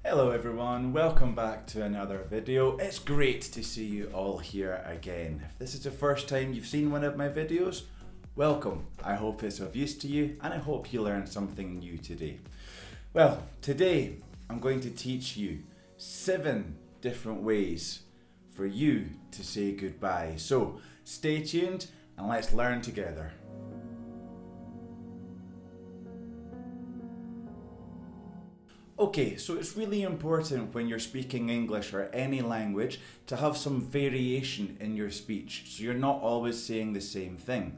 Hello everyone, welcome back to another video. It's great to see you all here again. If this is the first time you've seen one of my videos, welcome. I hope it's of use to you and I hope you learned something new today. Well, today I'm going to teach you 7 different ways for you to say goodbye. So stay tuned and let's learn together. Okay, so it's really important when you're speaking English or any language to have some variation in your speech, so you're not always saying the same thing.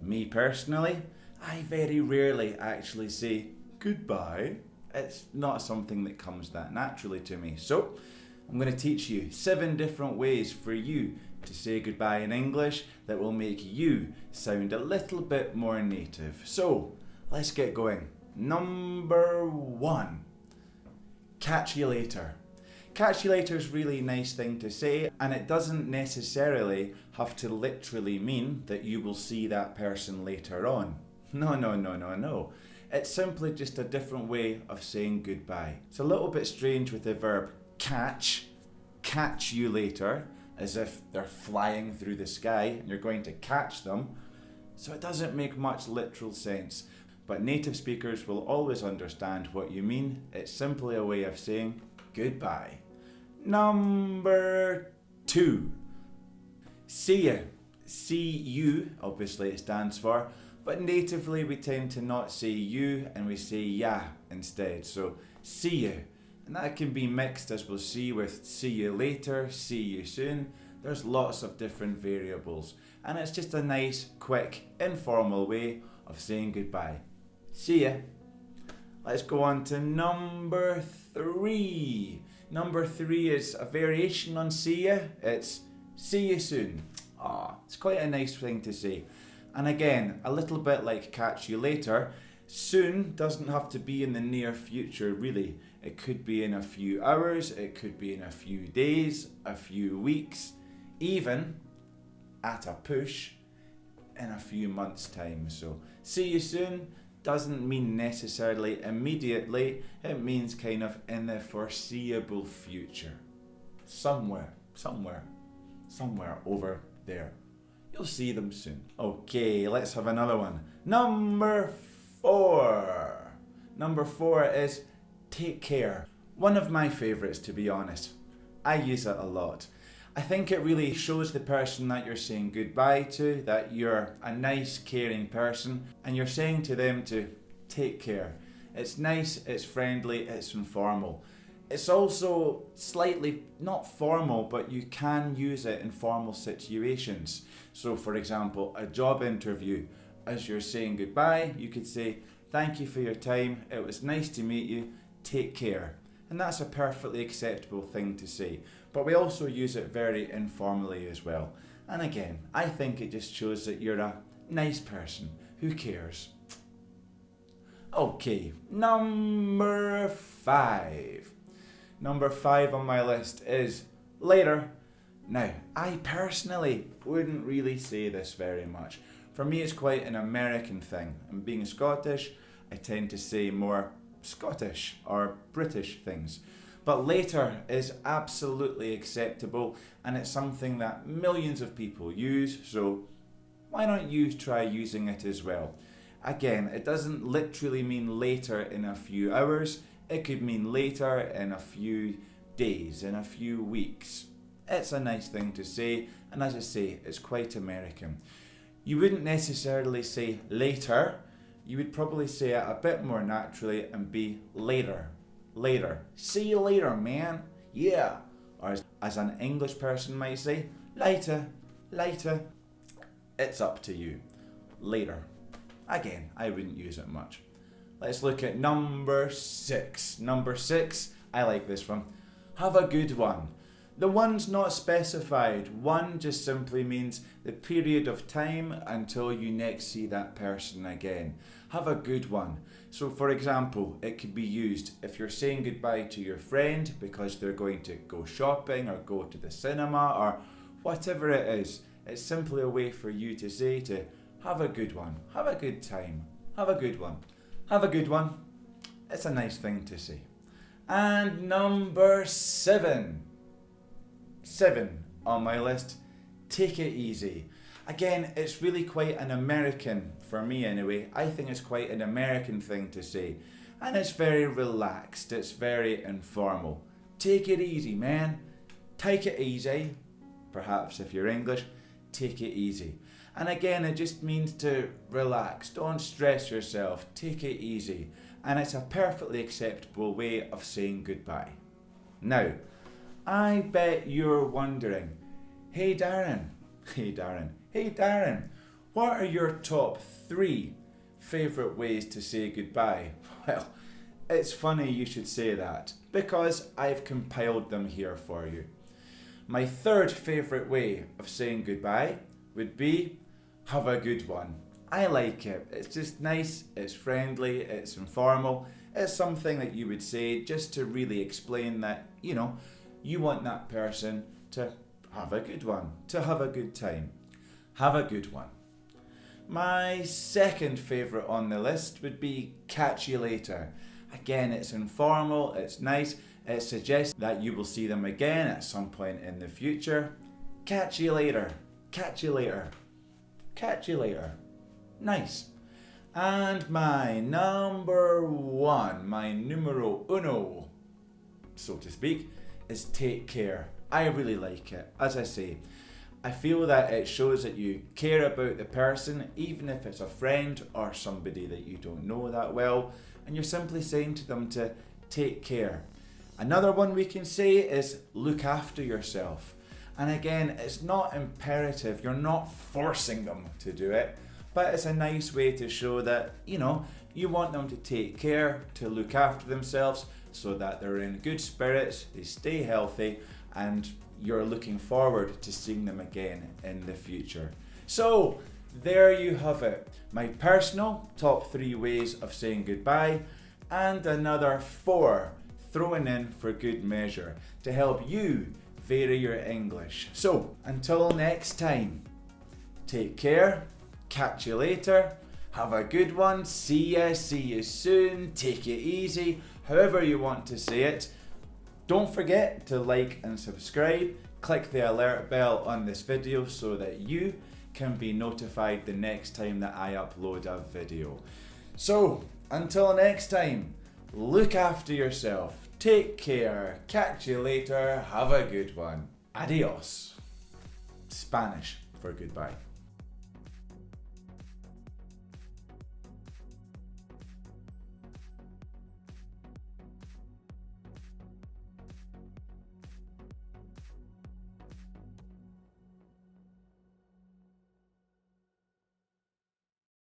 Me personally, I very rarely actually say goodbye. It's not something that comes that naturally to me. So I'm going to teach you 7 different ways for you to say goodbye in English that will make you sound a little bit more native. So let's get going. Number 1. Catch you later. Catch you later is a really nice thing to say, and it doesn't necessarily have to literally mean that you will see that person later on. No. It's simply just a different way of saying goodbye. It's a little bit strange with the verb catch you later, as if they're flying through the sky and you're going to catch them. So it doesn't make much literal sense. But native speakers will always understand what you mean. It's simply a way of saying goodbye. Number 2. See ya. See-you, obviously it stands for, but natively we tend to not say you and we say ya instead. So see ya. And that can be mixed, as we'll see, with see you later, see you soon. There's lots of different variables. And it's just a nice, quick, informal way of saying goodbye. See ya. Let's go on to number 3. Number 3 is a variation on see ya. It's see you soon. It's quite a nice thing to say. And again, a little bit like catch you later, soon doesn't have to be in the near future really. It could be in a few hours, it could be in a few days, a few weeks, even at a push in a few months' time. So see you soon doesn't mean necessarily immediately, it means kind of in the foreseeable future. Somewhere over there. You'll see them soon. Okay, let's have another one. Number 4. Number 4 is take care. One of my favourites, to be honest. I use it a lot. I think it really shows the person that you're saying goodbye to that you're a nice, caring person and you're saying to them to take care. It's nice, it's friendly, it's informal. It's also slightly not formal, but you can use it in formal situations. So for example, a job interview, as you're saying goodbye, you could say, thank you for your time, it was nice to meet you, take care. And that's a perfectly acceptable thing to say. But we also use it very informally as well. And again, I think it just shows that you're a nice person who cares. Okay, number 5. Number 5 on my list is later. Now, I personally wouldn't really say this very much. For me, it's quite an American thing. And being Scottish, I tend to say more Scottish or British things. But later is absolutely acceptable and it's something that millions of people use, so why not you try using it as well? Again, it doesn't literally mean later in a few hours, it could mean later in a few days, in a few weeks. It's a nice thing to say, and as I say, it's quite American. You wouldn't necessarily say later, you would probably say it a bit more naturally and be later. Later. See you later, man. Yeah. Or as an English person might say, later. It's up to you. Later. Again, I wouldn't use it much. Let's look at number 6. Number 6, I like this one. Have a good one. The one's not specified. One just simply means the period of time until you next see that person again. Have a good one. So for example, it could be used if you're saying goodbye to your friend because they're going to go shopping or go to the cinema or whatever it is. It's simply a way for you to say to have a good one, have a good time, have a good one, have a good one. It's a nice thing to say. And number 7. 7 on my list. Take it easy. Again, it's really quite an American, for me anyway. I think it's quite an American thing to say. And it's very relaxed. It's very informal. Take it easy, man. Take it easy. Perhaps if you're English, take it easy. And again, it just means to relax. Don't stress yourself. Take it easy. And it's a perfectly acceptable way of saying goodbye. Now, I bet you're wondering, hey Darren, what are your top 3 favourite ways to say goodbye? Well, it's funny you should say that, because I've compiled them here for you. My 3rd favourite way of saying goodbye would be, have a good one. I like it. It's just nice, it's friendly, it's informal. It's something that you would say just to really explain that, you want that person to have a good one, to have a good time. Have a good one. My 2nd favourite on the list would be catch you later. Again, it's informal, it's nice, it suggests that you will see them again at some point in the future. Catch you later. Catch you later. Catch you later. Nice. And my number 1, my numero uno, so to speak, is take care. I really like it. As I say, I feel that it shows that you care about the person, even if it's a friend or somebody that you don't know that well, and you're simply saying to them to take care. Another one we can say is look after yourself. And again, it's not imperative, you're not forcing them to do it, but it's a nice way to show that, you want them to take care, to look after themselves so that they're in good spirits, they stay healthy, and you're looking forward to seeing them again in the future. So, there you have it. My personal top 3 ways of saying goodbye, and another 4 thrown in for good measure to help you vary your English. So, until next time, take care, catch you later, have a good one, see you soon, take it easy, however you want to say it. Don't forget to like and subscribe, click the alert bell on this video so that you can be notified the next time that I upload a video. So, until next time, look after yourself, take care, catch you later, have a good one. Adios. Spanish for goodbye.